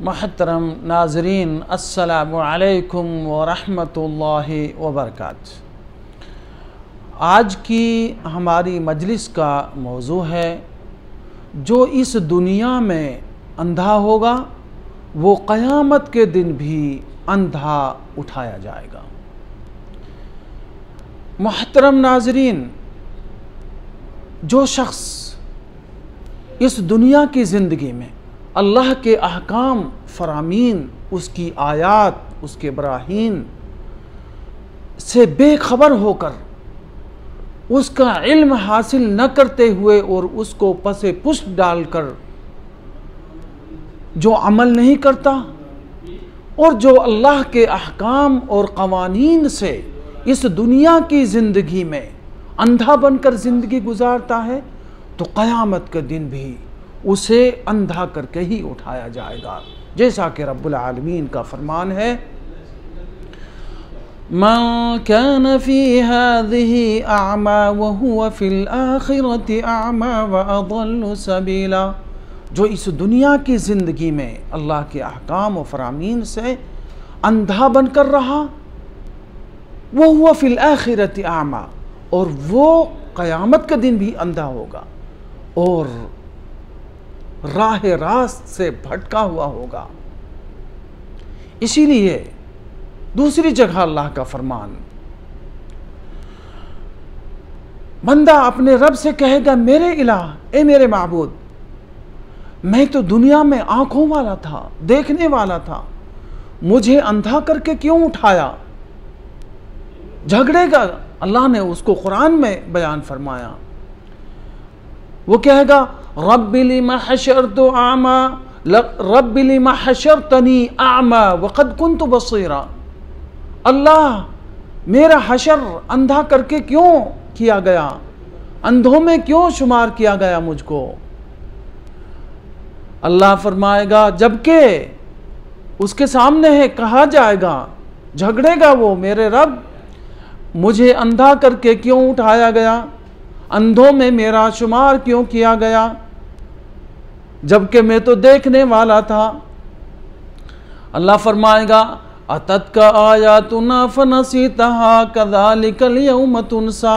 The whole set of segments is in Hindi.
मोहतरम नाज़रीन, अस्सलामु अलैकुम व रहमतुल्लाहि व बरकातुहू। आज की हमारी मजलिस का मौजू है, जो इस दुनिया में अंधा होगा वो क़यामत के दिन भी अंधा उठाया जाएगा। मोहतरम नाज़रीन, जो शख्स इस दुनिया की ज़िंदगी में अल्लाह के अहकाम फ़रामीन, उसकी आयात, उसके बराहीन से बेखबर होकर उसका इल्म हासिल न करते हुए और उसको पसे पुष्ट डालकर जो अमल नहीं करता और जो अल्लाह के अहकाम और क़वानीन से इस दुनिया की ज़िंदगी में अंधा बनकर ज़िंदगी गुजारता है, तो क़यामत के दिन भी उसे अंधा करके ही उठाया जाएगा। जैसा कि रब्बुल आलमीन का फरमान है, मन कान फी हाज़िही अअमा व हुवा फिल आखिरति अअमा व अदल्लु सबीला। जो इस दुनिया की ज़िंदगी में अल्लाह के अहकाम व फ़रामीन से अंधा बनकर रहा, वो हुवा फिल आखिरति अअमा, और वो क़यामत के दिन भी अंधा होगा और राह रास्त से भटका हुआ होगा। इसीलिए दूसरी जगह अल्लाह का फरमान, बंदा अपने रब से कहेगा, मेरे इलाह, ए मेरे माबूद, मैं तो दुनिया में आंखों वाला था, देखने वाला था, मुझे अंधा करके क्यों उठाया। झगड़ेगा। अल्लाह ने उसको कुरान में बयान फरमाया, वो कहेगा, रब्बि लिमा हशरतु आमा रब्बि लिमा हशरतनी आमा वक़द कुन्तु बसीरा। अल्लाह, मेरा हशर अंधा करके क्यों किया गया, अंधों में क्यों शुमार किया गया मुझको। अल्लाह फरमाएगा, जबकि उसके सामने है, कहा जाएगा, झगड़ेगा वो, मेरे रब, मुझे अंधा करके क्यों उठाया गया, अंधों में मेरा शुमार क्यों किया गया, जबकि मैं तो देखने वाला था। अल्लाह फरमाएगा, अतत्का आयातुना फनसीतहा कज़ालिकल यौम तुनसा।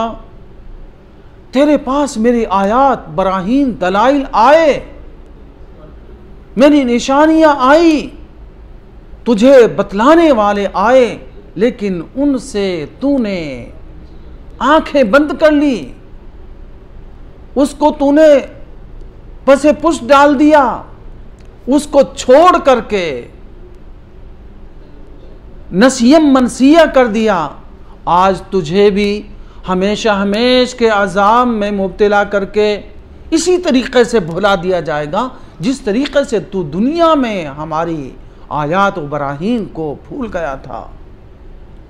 तेरे पास मेरी आयात, बराहीन, दलाइल आए, मेरी निशानियां आई, तुझे बतलाने वाले आए, लेकिन उनसे तूने आंखें बंद कर ली, उसको तूने पसे पुष्ट डाल दिया, उसको छोड़ करके नसीयम मनसिया कर दिया। आज तुझे भी हमेशा हमेश के अज़ाब में मुब्तला करके इसी तरीक़े से भुला दिया जाएगा जिस तरीक़े से तू दुनिया में हमारी आयात व बराहीन को भूल गया था।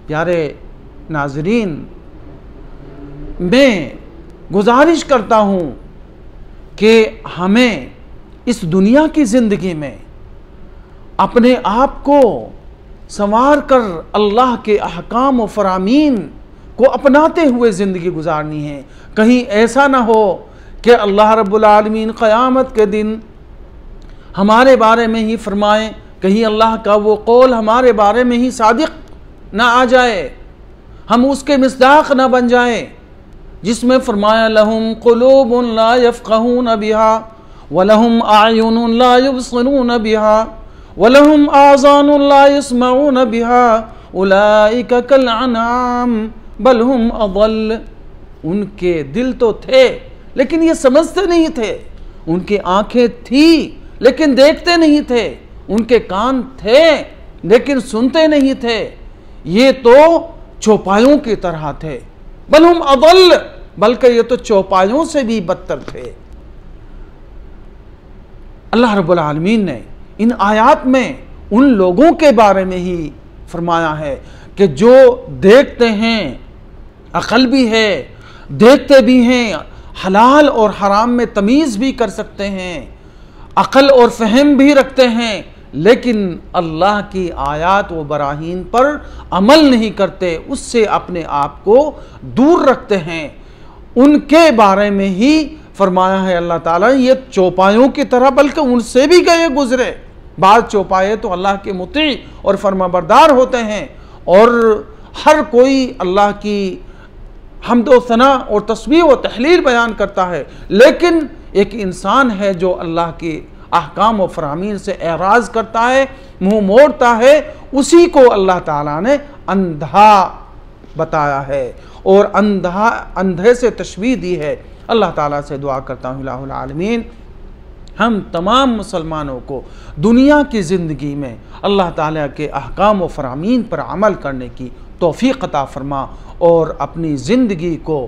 प्यारे नाज़रीन, मैं गुजारिश करता हूँ कि हमें इस दुनिया की ज़िंदगी में अपने आप को संवार कर अल्लाह के अहकाम व फ़रामीन को अपनाते हुए ज़िंदगी गुजारनी है। कहीं ऐसा ना हो कि अल्लाह रब्बुल आलमीन क़यामत के दिन हमारे बारे में ही फरमाएं, कहीं अल्लाह का वो कौल हमारे बारे में ही सादिक़ ना आ जाए, हम उसके मिस्दाक़ ना बन जाए, जिसमें फरमाया, लहुम क़ुलूबुन ला यफ़क़हून बिहा व लहुम आयुनुन ला युबसिरून बिहा व लहुम आज़ानुन ला यस्मऊन बिहा उलाइका कल अनआम बल हुम अज़ल। उनके दिल तो थे लेकिन ये समझते नहीं थे, उनकी आंखें थी लेकिन देखते नहीं थे, उनके कान थे लेकिन सुनते नहीं थे, ये तो चौपायों की तरह थे। बल हुम अज़ल, बल्कि ये तो चौपायों से भी बदतर थे। अल्लाह रब्बुल आलमीन ने इन आयात में उन लोगों के बारे में ही फरमाया है कि जो देखते हैं, अक़ल भी है, देखते भी हैं, हलाल और हराम में तमीज़ भी कर सकते हैं, अक़ल और फ़हम भी रखते हैं, लेकिन अल्लाह की आयात व बराहीन पर अमल नहीं करते, उससे अपने आप को दूर रखते हैं। उनके बारे में ही फरमाया है अल्लाह ताला, ये चौपायों की तरह, बल्कि उनसे भी गए गुजरे। बात चौपाए तो अल्लाह के मुती और फरमाबरदार होते हैं, और हर कोई अल्लाह की हम्दो सना और तस्बीह व तहलील बयान करता है। लेकिन एक इंसान है जो अल्लाह के अहकाम व फरामीन से एराज़ करता है, मुँह मोड़ता है, उसी को अल्लाह ताला ने अंधा बताया है और अंधे से तशबीह दी है। अल्लाह ताला से दुआ करता हूँ इलाहुल आलमीन हम तमाम मुसलमानों को दुनिया की ज़िंदगी में अल्लाह ताला के अहकाम व फरामीन पर अमल करने की तौफ़ीक़ अता फ़रमा और अपनी ज़िंदगी को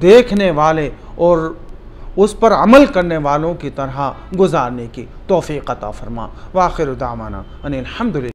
देखने वाले और उस पर अमल करने वालों की तरह गुजारने की तौफ़ीक़ अता फ़रमा। व आखिर दावाना अनिल हम्दुलिल्लाह।